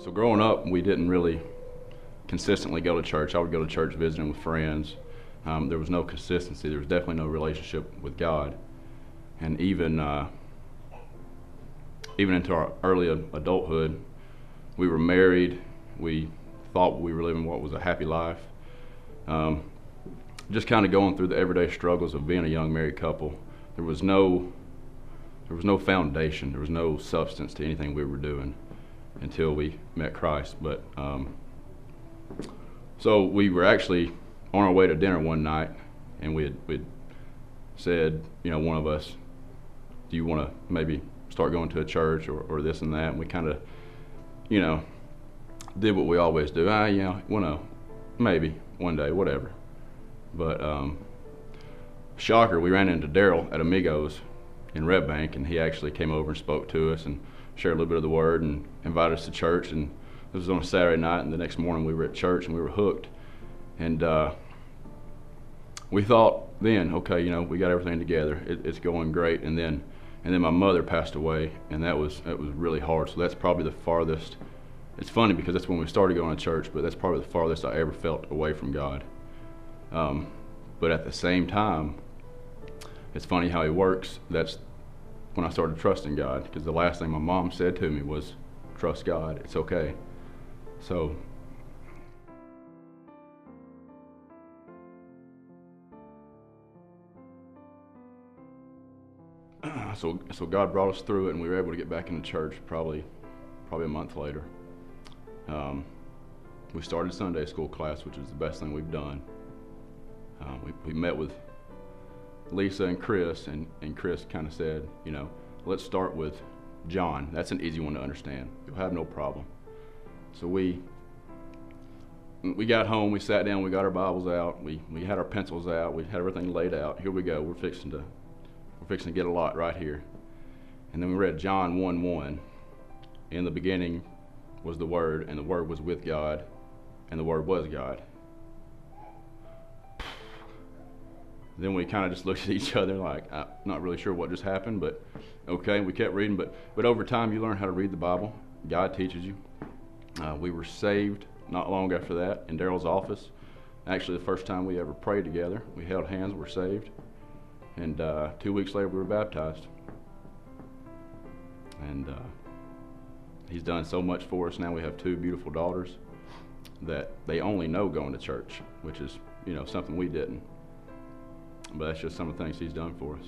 So growing up, we didn't really consistently go to church. I would go to church visiting with friends. There was no consistency. There was definitely no relationship with God. And even into our early adulthood, we were married. We thought we were living what was a happy life. Just kind of going through the everyday struggles of being a young married couple. There was no foundation. There was no substance to anything we were doing until we met Christ. But so we were actually on our way to dinner one night, and we'd said, one of us, do you want to maybe start going to a church or this and that? And we kind of, did what we always do. Maybe one day, whatever. But shocker, we ran into Daryl at Amigos in Red Bank, and he actually came over and spoke to us and shared a little bit of the word and invited us to church. And this was on a Saturday night, and the next morning we were at church and we were hooked. And we thought then, okay, we got everything together. It's going great. And then my mother passed away, and that was really hard. So that's probably the farthest. It's funny because that's when we started going to church, but that's probably the farthest I ever felt away from God. But at the same time, it's funny how He works. That's when I started trusting God, because the last thing my mom said to me was, trust God, it's okay. So so God brought us through it, and we were able to get back into church probably a month later. We started Sunday school class, which is the best thing we've done. We met with Lisa and Chris, and Chris kind of said, let's start with John. That's an easy one to understand. You'll have no problem. So we got home, we sat down, we got our Bibles out, we had our pencils out, we had everything laid out. Here we go. We're fixing to get a lot right here. And then we read John 1:1. In the beginning was the Word, and the Word was with God, and the Word was God. Then we kind of just looked at each other like, I'm not really sure what just happened, but okay, we kept reading. But over time, you learn how to read the Bible. God teaches you. We were saved not long after that in Daryl's office. Actually, the first time we ever prayed together, we held hands, were saved. And 2 weeks later, we were baptized. And He's done so much for us. Now we have 2 beautiful daughters that they only know going to church, which is, something we didn't. But that's just some of the things He's done for us.